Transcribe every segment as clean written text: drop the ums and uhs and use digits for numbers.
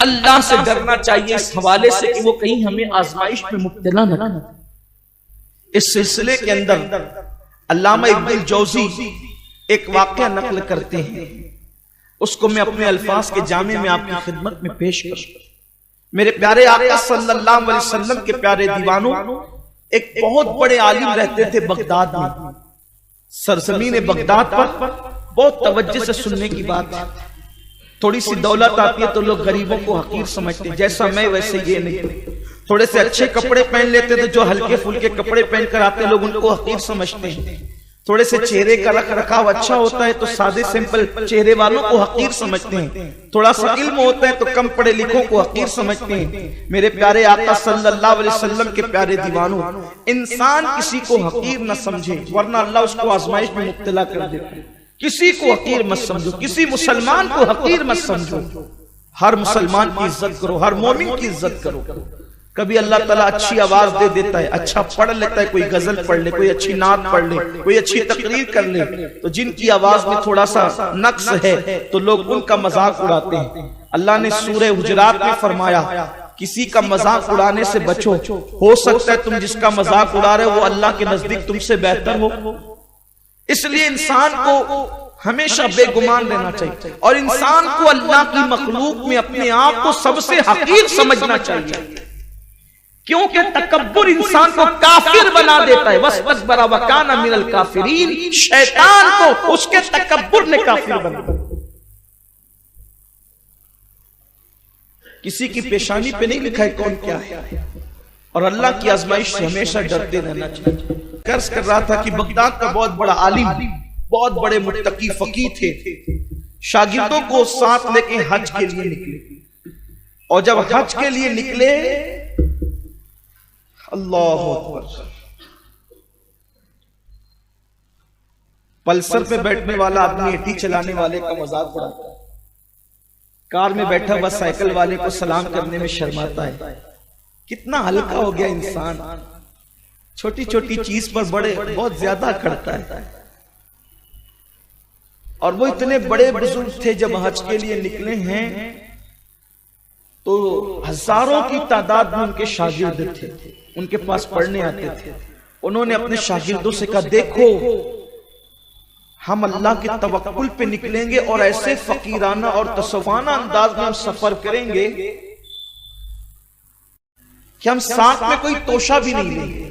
اللہ سے ڈرنا چاہیے اس حوالے سے کہ وہ کہیں ہمیں آزمائش میں مبتلا نہ کرے۔ اس سلسلے کے اندر علامہ ابن الجوزی ایک واقعہ نقل کرتے ہیں، اس کو میں اپنے الفاظ کے جامع میں آپ کی خدمت میں پیش کروں۔ میرے پیارے آقا صلی اللہ علیہ وسلم کے پیارے دیوانوں، ایک بہت بڑے عالم رہتے تھے بغداد میں۔ سرزمین بغداد پر بہت توجہ سے سننے کی بات ہے، تھوڑی سی دولت آتی ہے تو لوگ غریبوں کو حقیر سمجھتے ہیں، جیسا میں ویسے یہ نہیں۔ تھوڑے سے اچھے کپڑے پہن لیتے تھے، جو ہلکے پھلکے کپڑے پہن کر آتے لوگ ان کو حقیر سمجھتے ہیں۔ تھوڑے سے چہرے کا رکھ رکھاو اچھا ہوتا ہے تو سادے سمپل چہرے والوں کو حقیر سمجھتے ہیں، تھوڑا سا علم ہوتا ہے تو کم پڑھے لکھوں کو حقیر سمجھتے ہیں۔ میرے پیارے آقا صلی اللہ علیہ وسلم کے پیارے دیوانوں، انسان کسی کو حقیر نہ سمجھے ورنہ اللہ اس کو آزمائش میں مبتلا کر دیتا ہے۔ کسی کو حقیر مت سمجھو، کسی مسلمان کو حقیر مت سمجھو، ہر مسلمان کی عزت کرو، ہر مومن کی عزت کرو۔ کبھی اللہ تعالیٰ اچھی آواز دے دیتا ہے، اچھا پڑھ لیتا ہے، کوئی غزل پڑھ لے، کوئی اچھی نعت پڑھ لے، کوئی اچھی تقریر کر لے، تو جن کی آواز میں تھوڑا سا نقص ہے تو لوگ ان کا مذاق اڑاتے ہیں۔ اللہ نے سورہ حجرات میں فرمایا کسی کا مذاق اڑانے سے بچو، ہو سکتا ہے تم جس کا مذاق اڑا رہے ہو وہ اللہ کے نزدیک تم سے بہتر ہو۔ اس لیے انسان کو ہمیشہ بے گمان رہنا چاہیے اور انسان کو اللہ کی مخلوق میں اپنے آپ کو سب سے حقیر سمجھنا چاہیے، کیونکہ تکبر انسان کو کافر بنا دیتا ہے۔ وَاسْتَكْبَرَ وَكَانَ مِنَ الْكَافِرِينَ، شیطان کو اس کے تکبر نے کافر بنا دیا۔ کسی کی پیشانی پہ نہیں لکھا ہے کون کیا ہے، اور اللہ کی آزمائش سے ہمیشہ ڈرتے رہنا چاہیے۔ عرض کر رہا تھا کہ بغداد کا بہت بڑا عالم، بہت بڑے متقی فقیہ تھے، شاگردوں کو ساتھ لے کے حج کے لیے نکلے، اور جب حج کے لیے نکلے اللہ اکبر، پلسر پہ بیٹھنے والا آدمی ایٹی چلانے والے کا مذاق اڑاتا ہے، کار میں بیٹھا ہوا سائیکل والے کو سلام کرنے میں شرماتا ہے۔ کتنا ہلکا ہو گیا انسان، چھوٹی چھوٹی چیز پر بہت زیادہ کرتا ہے۔ اور وہ اتنے بڑے بزرگ تھے، جب حج کے لیے نکلے ہیں تو ہزاروں کی تعداد میں ان کے شاگرد تھے، ان کے پاس پڑھنے آتے تھے۔ انہوں نے اپنے شاگردوں سے کہا دیکھو ہم اللہ کے توکل پہ نکلیں گے اور ایسے فقیرانہ اور تصوفانہ انداز میں ہم سفر کریں گے کہ ہم ساتھ میں کوئی توشہ بھی نہیں لیں گے،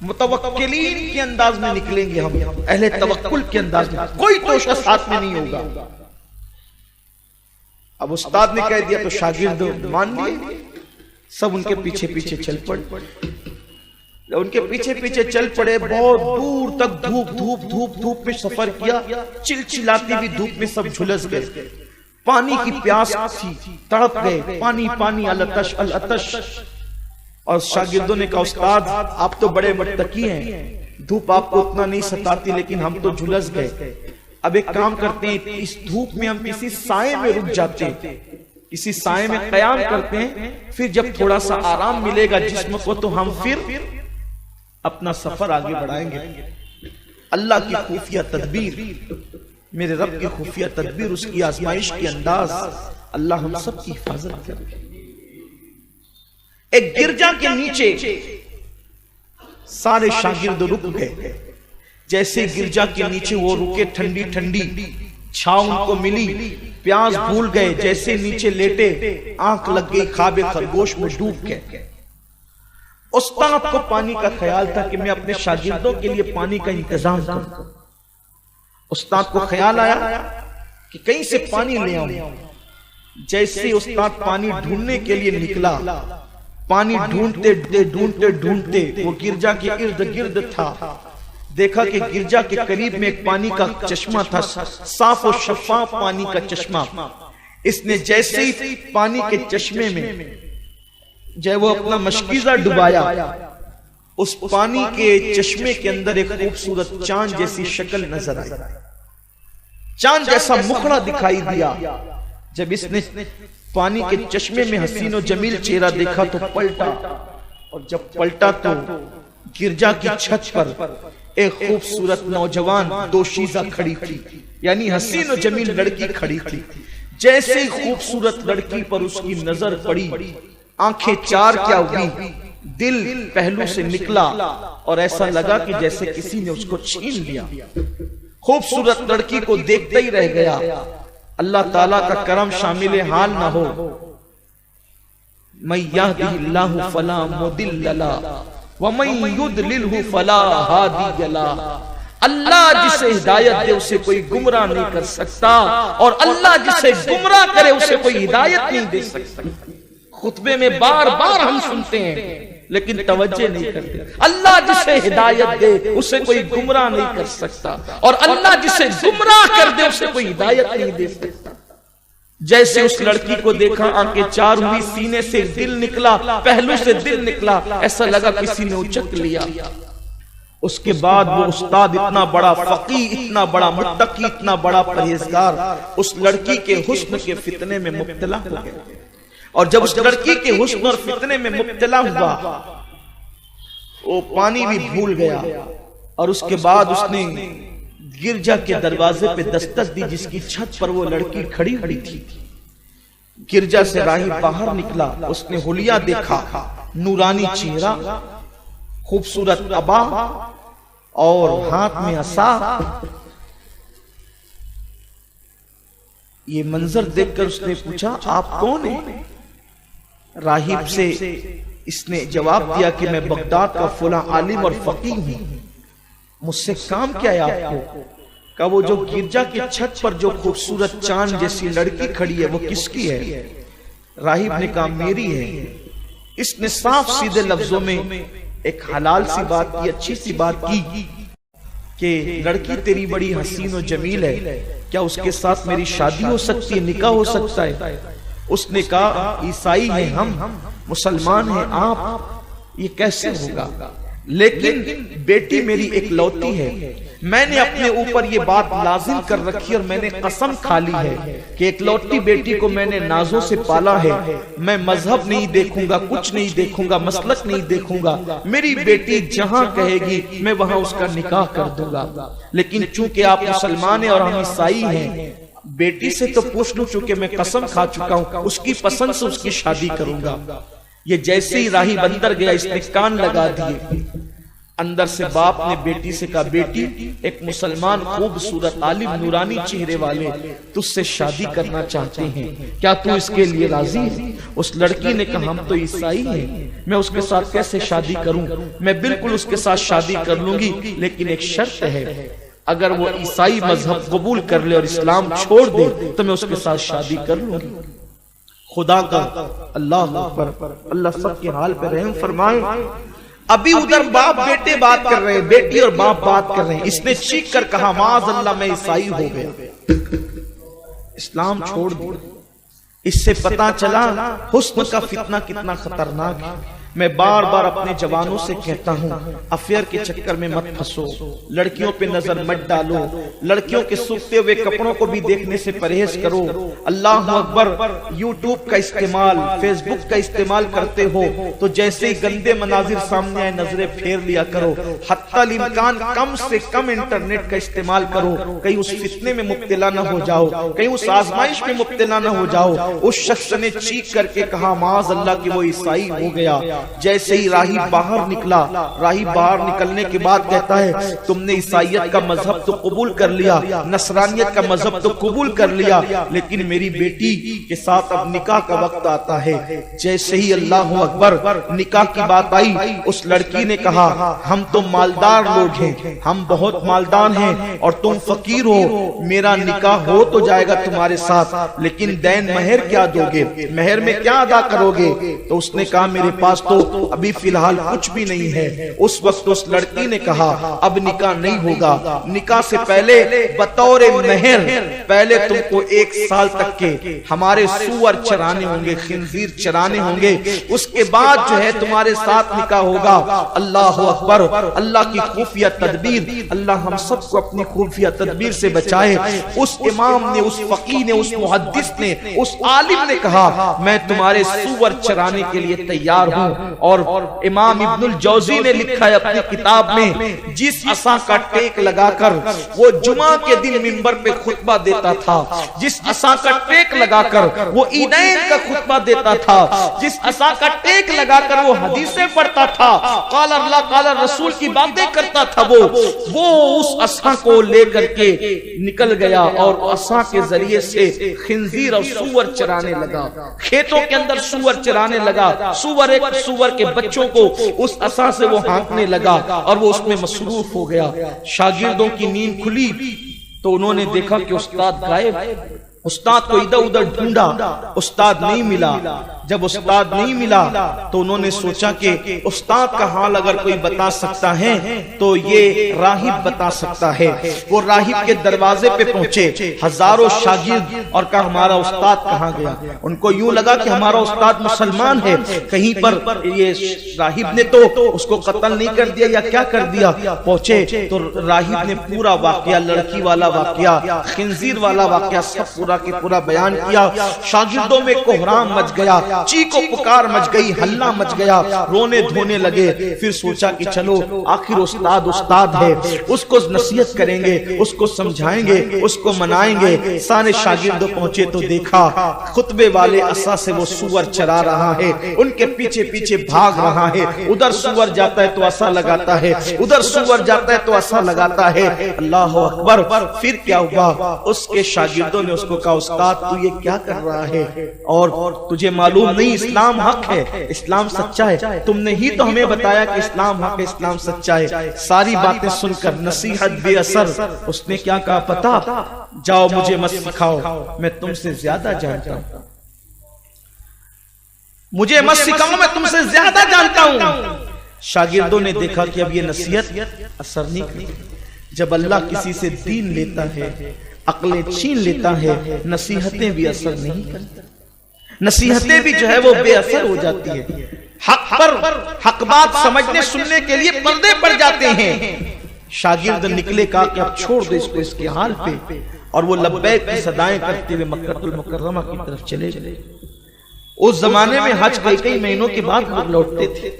متوکلین کے انداز میں نکلیں گے، ہم اہل توکل کے انداز میں، کوئی توشہ ساتھ میں نہیں ہوگا۔ اب استاد نے کہہ دیا تو شاگرد مان لیے، سب ان کے پیچھے پیچھے چل پڑے۔ ان کے پیچھے پیچھے چل پڑے، بہت دور تک دھوپ میں سفر کیا، چلچلاتی بھی دھوپ میں سب جھلس گئے، پانی کی پیاس تھی، تڑپ گئے، پانی پانی، العطش العطش۔ اور شاگردوں نے کہا استاد آپ تو بڑے متقی ہیں، دھوپ آپ کو اتنا نہیں ستاتی لیکن ہم تو جھلس گئے، اب ایک کام کرتے ہیں اس دھوپ میں ہم کسی سائے میں رک جاتے ہیں، کسی سائے میں قیام کرتے ہیں، پھر جب تھوڑا سا آرام ملے گا جسم کو تو ہم پھر اپنا سفر آگے بڑھائیں گے۔ اللہ کی خفیہ تدبیر، میرے رب کی خفیہ تدبیر، اس کی آزمائش کی انداز، اللہ ہم سب کی حفاظت کرے۔ ایک گرجا کے نیچے سارے شاگرد رک گئے، جیسے گرجا کے نیچے وہ رکے، ٹھنڈی ٹھنڈی چھاؤں ان کو ملی، پیاس بھول گئے، جیسے نیچے لیٹے آنکھ لگ گئی، خواب خرگوش میں ڈوب گئے۔ استاد کو پانی کا خیال تھا کہ میں اپنے شاگردوں کے لیے پانی کا انتظام کروں۔ استاد کو خیال آیا کہ کہیں سے پانی لے آؤں۔ جیسے استاد پانی ڈھونڈنے کے لیے نکلا، پانی ڈھونڈتے ڈھونڈتے ڈھونڈتے وہ گرجا کے ارد گرد تھا، دیکھا کہ گرجا کے قریب میں ایک پانی کا چشمہ تھا، صاف و شفاف پانی کا چشمہ۔ اس نے جیسے ہی پانی کے چشمے میں جب وہ اپنا مشکیزہ ڈبایا، اس پانی کے چشمے کے اندر ایک خوبصورت چاند جیسی شکل نظر آئی، چاند جیسا مکھڑا دکھائی دیا۔ جب اس نے پانی کے چشمے میں حسین و جمیل چہرہ دیکھا تو پلٹا، اور جب پلٹا تو گرجا کی چھت پر ایک خوبصورت نوجوان دوشیزہ کھڑی تھی، یعنی حسین و جمیل لڑکی کھڑی تھی۔ جیسے ہی خوبصورت لڑکی پر اس کی نظر پڑی، آنکھیں چار کیا ہوئی، دل پہلو سے نکلا اور ایسا لگا کہ جیسے کسی نے اس کو چھین لیا۔ خوبصورت لڑکی کو دیکھتا ہی رہ گیا۔ اللہ تعالیٰ کا کرم شامل حال نہ ہو۔ من یہدہ اللہ فلا مضل لہ ومن یضللہ فلا ہادی لہ۔ اللہ جسے ہدایت دے اسے کوئی گمراہ نہیں کر سکتا، اور اللہ جسے گمراہ کرے اسے کوئی ہدایت نہیں دے سکتا۔ خطبے میں بار بار ہم سنتے ہیں لیکن توجہ نہیں کرتے۔ اللہ جسے ہدایت دے اسے کوئی گمراہ نہیں کر سکتا، اور اللہ جسے گمراہ کر دے اسے کوئی ہدایت نہیں دے سکتا۔ جیسے اس لڑکی کو دیکھا، آنکھیں چار ہوئی، سینے سے دل نکلا، پہلو سے دل نکلا، ایسا لگا کسی نے اچک لیا۔ اس کے بعد وہ استاد اتنا بڑا فقیہ، اتنا بڑا متقی، اتنا بڑا پرہیزگار اس لڑکی کے حسن کے فتنے میں مبتلا ہو گیا۔ اور جب اس لڑکی کے حسن اور فتنے میں مبتلا ہوا، وہ پانی بھی بھول گیا، اور اس کے بعد اس نے گرجا کے دروازے پہ دستک دی جس کی چھت پر وہ لڑکی کھڑی ہوئی تھی۔ گرجا سے راہی باہر نکلا، اس نے حلیہ دیکھا، نورانی چہرہ، خوبصورت عبا اور ہاتھ میں عصا۔ یہ منظر دیکھ کر اس نے پوچھا آپ کون ہیں؟ راہب سے اس نے جواب دیا کہ میں بغداد کا فلاں عالم اور فقیہ ہوں، مجھ سے کام کیا ہے آپ کو؟ کہ وہ جو گرجا کی چھت پر جو خوبصورت چاند جیسی لڑکی کھڑی ہے وہ کس کی ہے؟ راہب نے کہا میری ہے۔ اس نے صاف سیدھے لفظوں میں ایک حلال سی بات کی، اچھی سی بات کی کہ لڑکی تیری بڑی حسین و جمیل ہے، کیا اس کے ساتھ میری شادی ہو سکتی ہے، نکاح ہو سکتا ہے؟ اس نے کہا عیسائی ہیں ہم، مسلمان ہیں آپ، یہ کیسے ہوگا؟ لیکن بیٹی میری ایک لوتی ہے، میں نے اپنے اوپر یہ بات لازم کر رکھی اور میں نے قسم کھا لی ہے کہ ایک لوتی بیٹی کو میں نے نازوں سے پالا ہے، میں مذہب نہیں دیکھوں گا، کچھ نہیں دیکھوں گا، مسلک نہیں دیکھوں گا، میری بیٹی جہاں کہے گی میں وہاں اس کا نکاح کر دوں گا۔ لیکن چونکہ آپ مسلمان ہیں اور ہم عیسائی ہیں، بیٹی سے تو پوچھ لوں، چونکہ میں قسم کھا چکا ہوں اس کی پسند سے اس کی شادی کروں گا۔ یہ جیسے ہی راہب اندر گیا اس نے کان لگا دیے۔ اندر سے باپ نے بیٹی سے کہا بیٹی ایک مسلمان خوبصورت عالم نورانی چہرے والے تجھ سے شادی کرنا چاہتے ہیں، کیا تو اس کے لیے راضی ہے؟ اس لڑکی نے کہا ہم تو عیسائی ہیں، میں اس کے ساتھ کیسے شادی کروں؟ میں بالکل اس کے ساتھ شادی کر لوں گی، لیکن ایک شرط ہے، اگر وہ عیسائی مذہب قبول کر لے اور اسلام چھوڑ دے تو میں اس کے ساتھ شادی کر لوں گی۔ خدا کا اللہ اکبر، اللہ سب کے حال پہ رحم فرمائے۔ ابھی ادھر باپ بیٹے بات کر رہے ہیں، بیٹی اور باپ بات کر رہے ہیں، اس نے چیخ کر کہا معاذ اللہ میں عیسائی ہو گیا، اسلام چھوڑ دیا۔ اس سے پتا چلا حسن کا فتنہ کتنا خطرناک ہے۔ میں بار بار اپنے جوانوں سے کہتا ہوں افیئر کے چکر میں مت پھنسو، لڑکیوں پہ نظر مت ڈالو، لڑکیوں کے سوکھتے ہوئے کپڑوں کو بھی دیکھنے سے پرہیز کرو۔ اللہ اکبر، یوٹیوب کا استعمال، فیس بک کا استعمال کرتے ہو تو جیسے ہی گندے مناظر سامنے آئے نظریں پھیر لیا کرو، حتی الامکان کم سے کم انٹرنیٹ کا استعمال کرو، کہیں اس فتنے میں مبتلا نہ ہو جاؤ، کہیں اس آزمائش میں مبتلا نہ ہو جاؤ۔ اس شخص نے چیخ کر کے کہا معاذ اللہ کہ وہ عیسائی ہو گیا۔ جیسے ہی راہب باہر نکلا، راہب باہر نکلنے کے بعد کہتا ہے تم نے عیسائیت کا مذہب تو قبول کر لیا، نصرانیت کا مذہب تو قبول کر لیا، لیکن میری بیٹی کے ساتھ اب نکاح کا وقت آتا ہے۔ جیسے ہی اللہ اکبر نکاح کی بات آئی، اس لڑکی نے کہا ہم تو مالدار لوگ ہیں، ہم بہت مالدار ہیں اور تم فقیر ہو، میرا نکاح ہو تو جائے گا تمہارے ساتھ، لیکن دین مہر کیا دو گے، مہر میں کیا ادا کرو گے؟ تو اس نے کہا میرے پاس تو ابھی فی الحال کچھ بھی نہیں ہے۔ اس وقت اس لڑکی نے کہا اب نکاح نہیں ہوگا، نکاح سے پہلے بطور مہر پہلے تم کو 1 سال تک کے ہمارے سور چرانے ہوں گے، خنزیر چرانے ہوں گے، اس کے بعد جو ہے تمہارے ساتھ نکاح ہوگا۔ اللہ اکبر، اللہ کی خفیہ تدبیر، اللہ ہم سب کو اپنی خفیہ تدبیر سے بچائے۔ اس امام نے، اس فقیہ نے، اس محدث نے، اس عالم نے کہا میں تمہارے سور چرانے کے لیے تیار ہوں، اور امام ابن الجوزی نے لکھا ہے اپنی کتاب میں، جس عصا کا ٹیک لگا کر وہ جمعہ کے دن منبر پہ خطبہ دیتا تھا، جس عصا کا ٹیک لگا کر وہ عیدین کا خطبہ دیتا تھا، جس عصا کا ٹیک لگا کر وہ حدیثیں پڑھتا تھا، قال اللہ قال رسول کی باتیں کرتا تھا، وہ اس عصا کو لے کر کے نکل گیا اور عصا کے ذریعے سے خنزیر اور سور چرانے لگا، کھیتوں کے اندر سور چرانے لگا، سور کے بچوں کو اس عصا سے وہ ہانکنے لگا اور وہ اس میں مصروف ہو گیا۔ شاگردوں کی نیند کھلی تو انہوں نے دیکھا کہ استاد غائب، استاد کو ادھر ادھر ڈھونڈا، استاد نہیں ملا۔ جب استاد نہیں ملا تو انہوں نے سوچا کہ استاد کا حال اگر کوئی بتا سکتا ہے تو یہ راہب بتا سکتا ہے۔ وہ راہب کے دروازے پہ پہنچے، ہزاروں شاگرد، اور کہا ہمارا استاد کہاں گیا؟ ان کو یوں لگا کہ ہمارا استاد مسلمان ہے، کہیں پر یہ راہب نے تو اس کو قتل نہیں کر دیا یا کیا کر دیا۔ پہنچے تو راہب نے پورا واقعہ، لڑکی والا واقعہ، خنزیر والا واقعہ سب پورا کی پورا بیان کیا۔ شاگردوں میں کوہرام مچ گیا، چیخ و پکار مچ گئی، ہلہ مچ گیا، رونے دھونے لگے۔ پھر سوچا کہ چلو آخر استاد ہے، اس کو نصیحت کریں گے، اس کو سمجھائیں گے، اس کو منائیں گے۔ سارے شاگرد پہنچے تو دیکھا خطبے والے عصا سے وہ سور چرا رہا ہے، ان کے پیچھے پیچھے بھاگ رہا ہے، ادھر سور جاتا ہے تو عصا لگاتا ہے، ادھر سور جاتا ہے تو عصا لگاتا ہے۔ اللہ اکبر۔ پھر کیا ہوا؟ اس کے شاگردوں نے اس کو کہا استاد تو یہ کیا کر رہا ہے؟ اور تجھے معلوم نہیں اسلام حق ہے، اسلام سچا ہے، تم نے ہی تو ہمیں بتایا کہ اسلام حق ہے، اسلام سچا ہے۔ ساری باتیں سن کر نصیحت بے اثر، اس نے کیا کہا پتا؟ جاؤ مجھے مت سکھاؤ، میں تم سے زیادہ جانتا ہوں، مجھے مت سکھاؤ، میں تم سے زیادہ جانتا ہوں۔ شاگردوں نے دیکھا کہ اب یہ نصیحت اثر نہیں کرتی۔ جب اللہ کسی سے دین لیتا ہے، عقلیں چھین لیتا ہے، نصیحتیں بھی اثر نہیں کرتی، نصیحتیں بھی جو ہے وہ بے اثر ہو جاتی ہے۔ حق پر حق بات سمجھنے سننے کے لیے پردے پڑ جاتے ہیں۔ شاگرد نکلے، کہا کہ اب چھوڑ دے اس کو اس کے حال پہ، اور وہ لبیک کی صدائیں کرتے ہوئے مکہ المکرمہ کی طرف چلے گئے۔ اس زمانے میں حج کئی مہینوں کے بعد لوگ لوٹتے تھے۔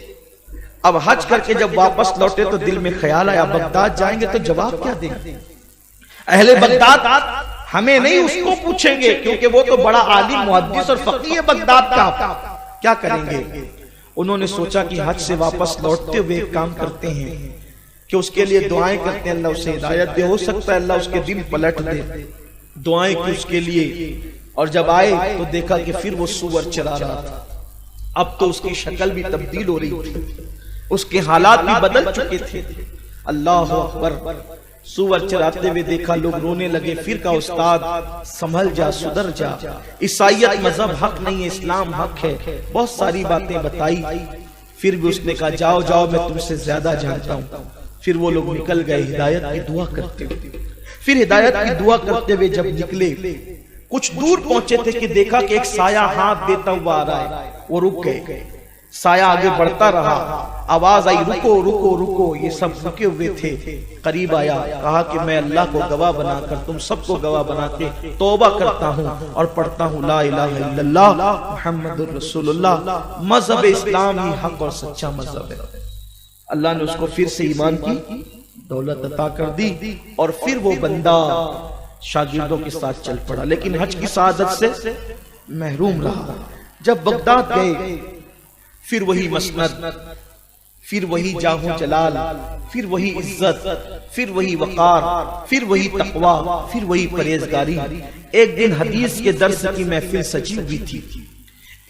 اب حج کر کے جب واپس لوٹے تو دل میں خیال آیا بغداد جائیں گے تو جواب کیا دیں گے؟ اہل بغداد ہمیں نہیں اس کو پوچھیں گے، کیونکہ وہ تو بڑا عالم محدث اور فقیہ ہے بغداد کا، کیا کریں گے؟ انہوں نے سوچا کہ حج سے واپس لوٹتے ہوئے ایک کام کرتے ہیں کہ اس کے لیے دعائیں کرتے ہیں، اللہ اسے ہدایت دے، ہو سکتا ہے اللہ اس کے دل پلٹ دے۔ دعائیں کی اس کے لیے، اور جب آئے تو دیکھا کہ پھر وہ سور چرا رہا تھا۔ اب تو اس کی شکل بھی تبدیل ہو رہی تھی، اس کے حالات بھی بدل چکے تھے۔ اللہ اکبر۔ سور چراتے ہوئے دیکھا، لوگ رونے لگے۔ پھر کہا استاد سنبھل جا، سدھر جا، عیسائیت مذہب حق نہیں ہے، اسلام حق ہے۔ بہت ساری باتیں بتائی، پھر بھی اس نے کہا جاؤ جاؤ میں تم سے زیادہ جانتا ہوں۔ پھر وہ لوگ نکل گئے ہدایت کی دعا کرتے ہوئے۔ پھر ہدایت کی دعا کرتے ہوئے جب نکلے، کچھ دور پہنچے تھے کہ دیکھا کہ ایک سایہ ہاتھ دیتا ہوا آ رہا ہے، وہ رک گئے۔ سایہ آگے بڑھتا رہا، آواز آئی رکو رکو رکو، یہ سب رکے ہوئے تھے۔ قریب آیا، کہا کہ میں اللہ کو گواہ بنا کر تم سب کو گواہ بنا کے توبہ کرتا ہوں اور پڑھتا ہوں لا الہ الا اللہ محمد الرسول اللہ، مذہب اسلام ہی حق اور سچا مذہب ہے۔ اللہ نے اس کو پھر سے ایمان کی دولت عطا کر دی، اور پھر وہ بندہ شاگردوں کے ساتھ چل پڑا، لیکن حج کی سعادت سے محروم رہا۔ جب بغداد گئے، پھر وہی مسند، پھر وہی جاہ و جلال، پھر وہی عزت، پھر وہی وقار، پھر وہی تقوی، پھر وہی پرہیزگاری۔ ایک دن حدیث کے درس کی محفل سجی ہوئی تھی،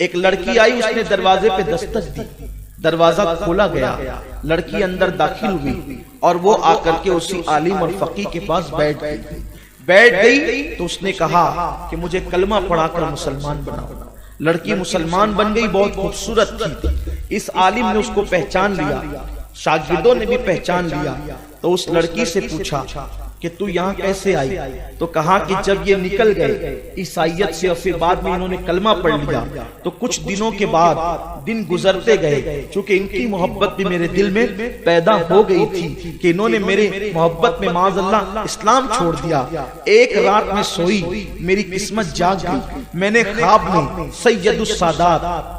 ایک لڑکی آئی، اس نے دروازے پہ دستک دی، دروازہ کھولا گیا، لڑکی اندر داخل ہوئی اور وہ آ کر کے اسی عالم اور فقیہ کے پاس بیٹھ گئی تو اس نے کہا کہ مجھے کلمہ پڑھا کر مسلمان بناؤ۔ لڑکی مسلمان بن گئی، بہت خوبصورت تھی۔ اس عالم نے اس کو پہچان لیا، شاگردوں نے بھی پہچان لیا، تو اس لڑکی سے پوچھا کہ تو یہاں کیسے آئی؟ تو کہا کہ جب یہ نکل گئے عیسائیت سے اور پھر بعد میں انہوں نے کلمہ پڑھ لیا تو کچھ دنوں کے بعد دن گزرتے گئے، چونکہ ان کی محبت بھی میرے دل میں پیدا ہو گئی تھی کہ انہوں نے میرے محبت میں معاذ اللہ اسلام چھوڑ دیا۔ ایک رات میں سوئی، میری قسمت جاگ گئی، میں نے خواب میں سید السادات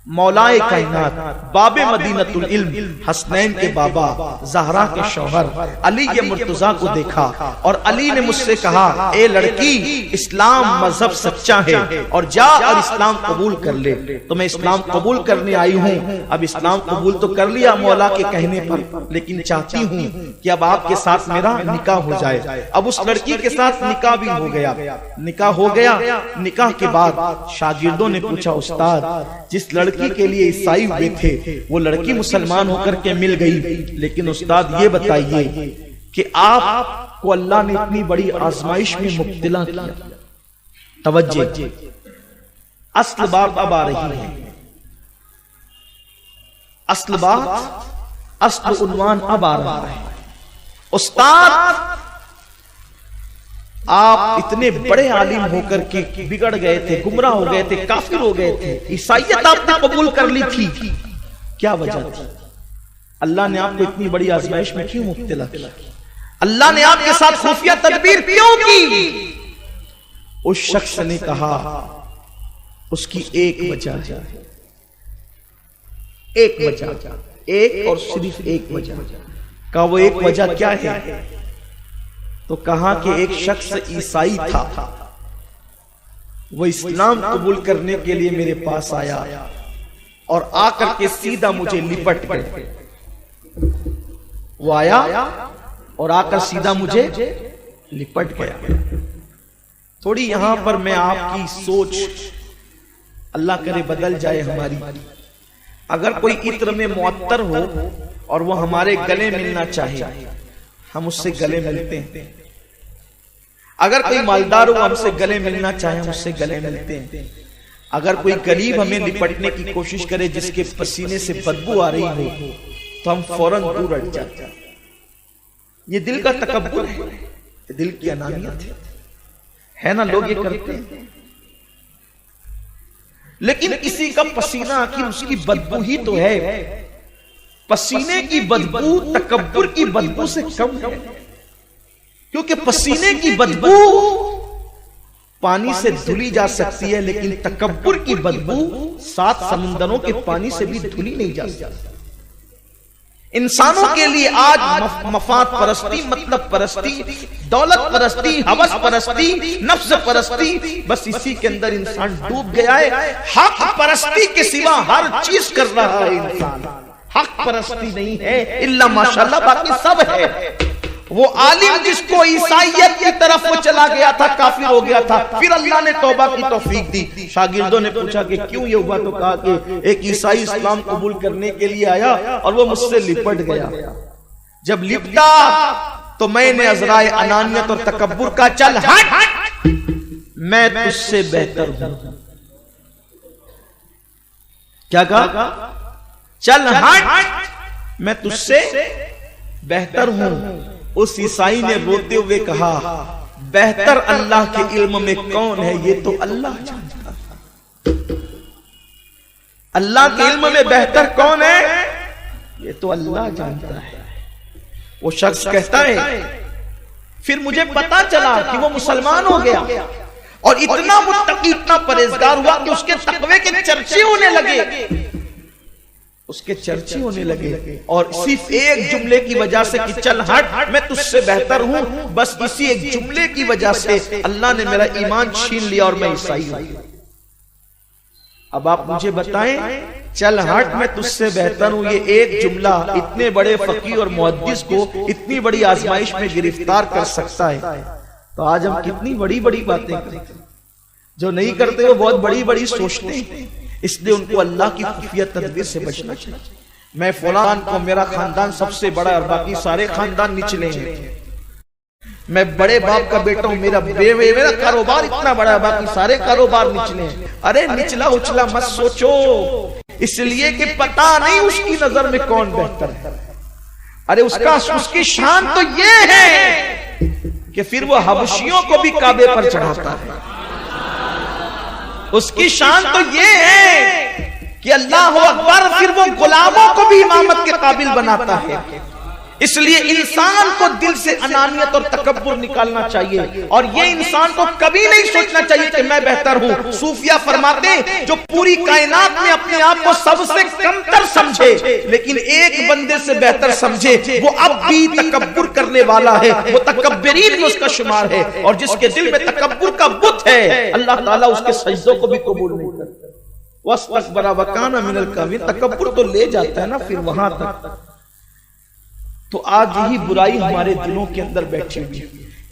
مولائے کائنات، باب مدینۃ العلم، حسنین کے بابا، زہرا کے شوہر علی مرتضیٰ کو دیکھا اور علی نے مجھ سے کہا اے لڑکی اسلام مذہب سچا ہے اور جا اور اسلام قبول کر لے۔ تو میں اسلام قبول کرنے آئی ہوں۔ اب اسلام قبول تو کر لیا مولا کے کہنے پر، لیکن چاہتی ہوں کہ اب آپ کے ساتھ میرا نکاح ہو جائے۔ اب اس لڑکی کے ساتھ نکاح بھی ہو گیا۔ نکاح ہو گیا، نکاح کے بعد شاگردوں نے پوچھا استاد جس لڑکی کے لیے عیسائی ہوئے تھے وہ لڑکی مسلمان ہو کر کے مل گئی، لیکن استاد یہ بتائیے کہ آپ کو اللہ نے اتنی بڑی آزمائش میں مبتلا کیا۔ توجہ، اصل بات اب آ رہی ہے، اصل بات، اصل عنوان اب آ رہا ہے۔ استاد آپ اتنے بڑے عالم ہو کر کے بگڑ گئے تھے، گمراہ ہو گئے تھے، کافر ہو گئے تھے، عیسائیت آپ نے قبول کر لی تھی، کیا وجہ تھی؟ اللہ نے آپ کو اتنی بڑی آزمائش میں کیوں مبتلا کیا؟ اللہ نے آپ کے ساتھ خفیہ تدبیر کیوں کی؟ اس شخص نے کہا اس کی ایک وجہ ہے، ایک وجہ، ایک اور صرف ایک وجہ۔ کہا وہ ایک وجہ کیا ہے؟ تو کہا کہ ایک شخص عیسائی تھا، وہ اسلام قبول کرنے کے لیے میرے پاس آیا اور آ کر کے سیدھا مجھے لپٹ گیا۔ وہ آیا اور آ کر سیدھا مجھے لپٹ گیا۔ تھوڑی یہاں پر میں آپ کی سوچ اللہ کرے بدل جائے ہماری۔ اگر کوئی عطر میں معطر ہو اور وہ ہمارے گلے ملنا چاہے ہم اس سے گلے ملتے ہیں، اگر کوئی مالدار ہو ہم سے گلے ملنا چاہے ہم اس سے گلے ملتے ہیں، اگر کوئی غریب ہمیں لپٹنے کی کوشش کرے جس کے پسینے سے بدبو آ رہی ہو تو ہم فوراً دور ہٹ جاتے ہیں۔ یہ دل کا تکبر ہے، یہ دل کی انانیت ہے نا، لوگ یہ کرتے ہیں۔ لیکن کسی کا پسینہ آخر اس کی بدبو ہی تو ہے، پسینے کی بدبو تکبر کی بدبو سے کم ہے، کیونکہ پسینے کی بدبو پانی سے دھلی جا سکتی ہے لیکن تکبر کی بدبو 7 سمندروں کے پانی سے بھی دھلی نہیں جا سکتی۔ انسانوں کے لیے آج مفاد پرستی، مطلب پرستی، دولت پرستی، ہوس پرستی، نفس پرستی، بس اسی کے اندر انسان ڈوب گیا ہے۔ حق پرستی کے سوا ہر چیز کر رہا ہے انسان، حق پرستی نہیں ہے الا ماشاءاللہ باقی سب ہے۔ وہ عالم جس کو عیسائیت کی طرف وہ چلا گیا تھا کافر ہو گیا تھا، پھر اللہ نے توبہ کی توفیق دی۔ شاگردوں نے پوچھا کہ کیوں یہ ہوا، تو کہا کہ ایک عیسائی اسلام قبول کرنے کے لیے آیا اور وہ مجھ سے لپٹ گیا۔ جب لپٹا تو میں نے عذرائے انانیت اور تکبر کا چل ہٹ، میں تجھ سے بہتر ہوں۔ کیا کہا؟ چل ہٹ، میں تجھ سے بہتر ہوں۔ اس عیسائی نے روتے ہوئے کہا بہتر اللہ کے علم میں کون ہے، یہ تو اللہ جانتا ہے۔ اللہ کے علم میں بہتر کون ہے، یہ تو اللہ جانتا ہے۔ وہ شخص کہتا ہے پھر مجھے پتا چلا کہ وہ مسلمان ہو گیا اور اتنا متقی، اتنا پرہیزگار ہوا کہ اس کے تقوی کے چرچے ہونے لگے، اس کے چرچے ہونے لگے، اور صرف ایک جملے کی وجہ سے کہ چل ہٹ میں تجھ سے بہتر ہوں، بس اسی ایک جملے کی وجہ سے اللہ نے میرا ایمان چھین لیا اور میں عیسائی ہوں۔ اب آپ مجھے بتائیں چل ہٹ میں تجھ سے بہتر ہوں، یہ ایک جملہ اتنے بڑے فقیہ اور محدث کو اتنی بڑی آزمائش میں گرفتار کر سکتا ہے، تو آج ہم کتنی بڑی بڑی باتیں کرتے ہیں، جو نہیں کرتے وہ بہت بڑی بڑی سوچتے ہیں۔ اس لیے ان کو اللہ کی خفیہ تدبیر سے بچنا چاہیے۔ میں فلان کو میرا خاندان سب سے بڑا اور باقی سارے خاندان نچلے ہیں، میں بڑے باپ کا بیٹا ہوں، میرا کاروبار اتنا بڑا ہے باقی سارے کاروبار نچلے ہیں۔ ارے نچلا اچلا مت سوچو، اس لیے کہ پتا نہیں اس کی نظر میں کون بہتر ہے۔ ارے اس کی شان تو یہ ہے کہ پھر وہ حبشیوں کو بھی کعبے پر چڑھاتا ہے۔ اس کی شان تو یہ ہے کہ اللہ اکبر، پھر وہ غلاموں کو بھی امامت کے قابل بناتا ہے۔ اس لیے انسان کو دل سے انانیت اور تکبر نکالنا چاہیے، اور یہ انسان کو کبھی نہیں سوچنا چاہیے کہ میں بہتر ہوں۔ صوفیہ فرماتے ہیں جو پوری کائنات میں اپنے آپ کو سب سے کمتر سمجھے لیکن ایک بندے سے بہتر سمجھے، وہ اب بھی تکبر کرنے والا ہے، وہ تکبرین میں اس کا شمار ہے، اور جس کے دل میں تکبر کا بت ہے اللہ تعالیٰ اس کے سجدوں کو بھی قبول نہیں کرتا۔ وَاسْتَكْبَرَ وَكَانَ مِنَ الْكَافِرِينَ، تکبر تو لے جاتا ہے نا پھر وہاں تک۔ تو آج یہی برائی ہمارے دلوں کے اندر بیٹھی ہوئی۔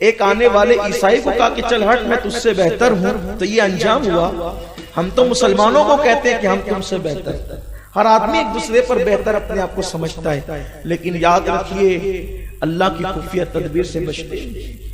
ایک آنے والے عیسائی کو کہا کہ چل ہٹ میں تجھ سے بہتر ہوں، تو یہ انجام ہوا۔ ہم تو مسلمانوں کو کہتے ہیں کہ ہم تم سے بہتر، ہر آدمی ایک دوسرے پر بہتر اپنے آپ کو سمجھتا ہے، لیکن یاد رکھیے اللہ کی خفیہ تدبیر سے بچتے ہیں۔